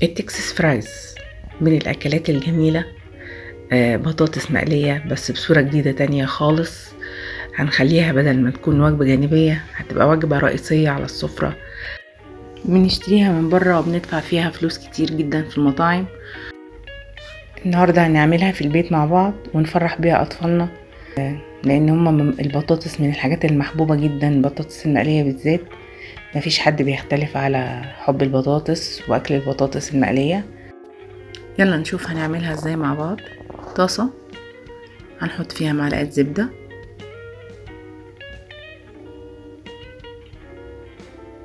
التكساس فرايز من الأكلات الجميلة. بطاطس مقلية بس بصورة جديدة تانية خالص. هنخليها بدل ما تكون وجبة جانبية هتبقى وجبة رئيسية على السفرة. بنشتريها من بره وبندفع فيها فلوس كتير جدا في المطاعم. النهاردة هنعملها في البيت مع بعض ونفرح بيها أطفالنا، لأن البطاطس من الحاجات المحبوبة جدا، البطاطس المقلية بالذات. مفيش حد بيختلف على حب البطاطس وأكل البطاطس المقلية. يلا نشوف هنعملها ازاي مع بعض. طاسة هنحط فيها معلقة زبدة،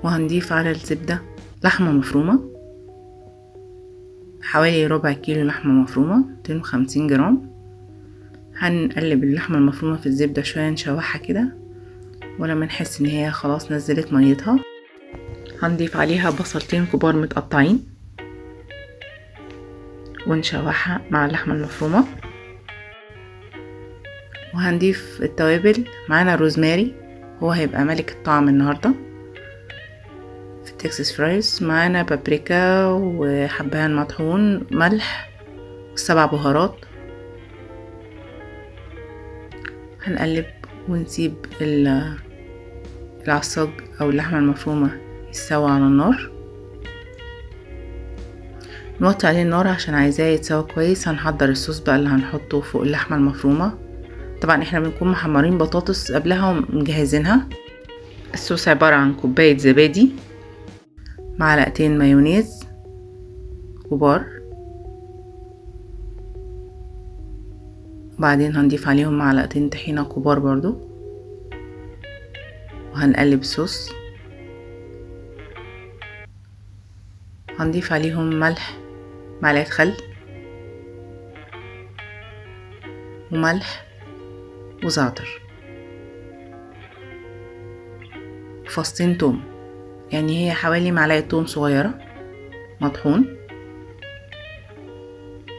وهنضيف على الزبدة لحمة مفرومة، حوالي ربع كيلو لحمة مفرومة، 250 جرام. هنقلب اللحمة المفرومة في الزبدة شوية، نشوحها كده، ولما نحس ان هي خلاص نزلت ميتها هنضيف عليها بصلتين كبار متقطعين ونشوحها مع اللحمة المفرومة. وهنضيف التوابل، معانا روزماري، هو هيبقى ملك الطعم النهارده في التكساس فرايز. معانا بابريكا وحبهان مطحون، ملح و7 بهارات. هنقلب ونسيب العصاج او اللحمة المفرومة يتسوى على النار. نوطي عليه النار عشان عايزاه يتسوى كويس. هنحضر الصوص بقى اللي هنحطه فوق اللحمة المفرومة. طبعا احنا بنكون محمرين بطاطس قبلها ومجهزينها. الصوص عبارة عن كوباية زبادي، معلقتين مايونيز كبار، وبعدين هنضيف عليهم معلقتين طحينة كبار برضو، وهنقلب الصوص. هنضيف عليهم ملح، معلقة خل وملح وزعتر وفصين توم، يعني هي حوالي معلقة توم صغيرة مطحون.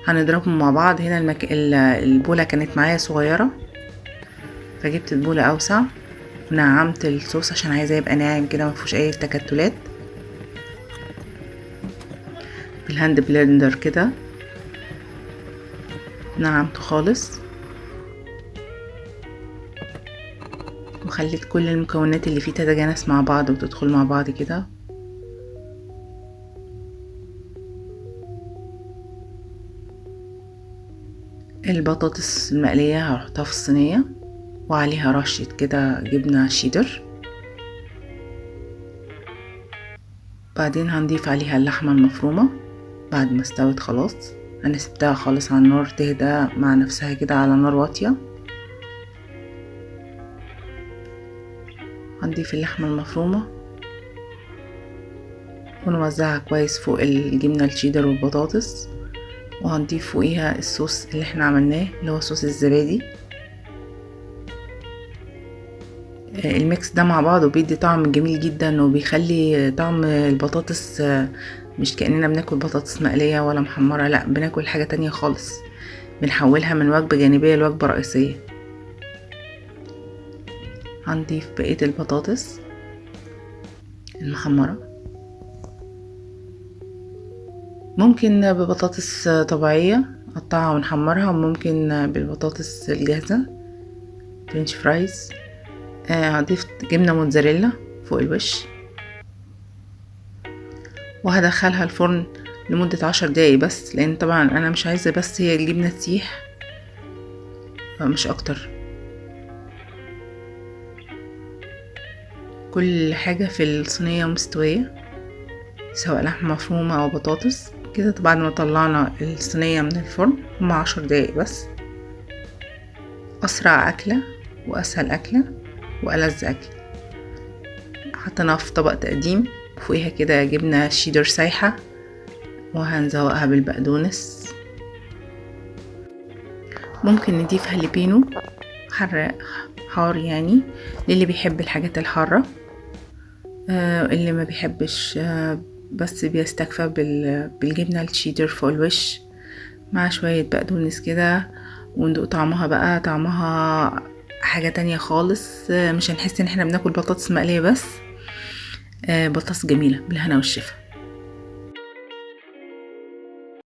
هنضربهم مع بعض. هنا البولة كانت معايا صغيرة فجبت البولة اوسع، ونعمت الصوص عشان عايزاه يبقى ناعم كده مفيهوش اي تكتلات. بالهاند بلندر كده نعمته خالص، وخليت كل المكونات اللي فيه تتجانس مع بعض وتدخل مع بعض كده. البطاطس المقلية هحطها في الصينية وعليها رشة كده جبنة شيدر. بعدين هنضيف عليها اللحمة المفرومة بعد ما استوت خلاص. انا سبتها خالص على النار تهدى مع نفسها كده على نار واطية. هنضيف اللحمة المفرومة ونوزعها كويس فوق الجبنة الشيدر والبطاطس، وهنضيف فوقيها الصوص اللي احنا عملناه اللي هو صوص الزبادي. الميكس ده مع بعض وبيدي طعم جميل جدا، وبيخلي طعم البطاطس مش كأننا بناكل بطاطس مقلية ولا محمرة، لا بناكل حاجة تانية خالص، بنحولها من وجبة جانبية لوجبة رئيسية. هنضيف بقية البطاطس المحمرة، ممكن ببطاطس طبيعية نقطعها ونحمرها، وممكن بالبطاطس الجاهزة فرنش فرايز. هضيف جبنة موتزاريلا فوق الوش، وهدخلها الفرن لمدة 10 دقايق بس، لان طبعا انا مش عايزة بس هي الجبنة تسيح مش اكتر. كل حاجة في الصينية مستوية سواء لحمة مفرومة او بطاطس كده. بعد ما طلعنا الصينية من الفرن هما 10 دقايق بس. اسرع اكلة واسهل اكلة وألذ اكل. حطيناها في طبق تقديم، فوقيها كده جبنة شيدر سايحة، وهنزوقها بالبقدونس. ممكن نضيف هالبينو حار يعني للي بيحب الحاجات الحارة. اللي ما بيحبش بس بيستكفى بالجبنة الشيدر فوق الوش مع شوية بقدونس كده، وندوق طعمها بقى. طعمها حاجة تانية خالص، مش هنحس ان احنا بناكل بطاطس مقلية بس. بطاطس جميلة بالهنا والشفا.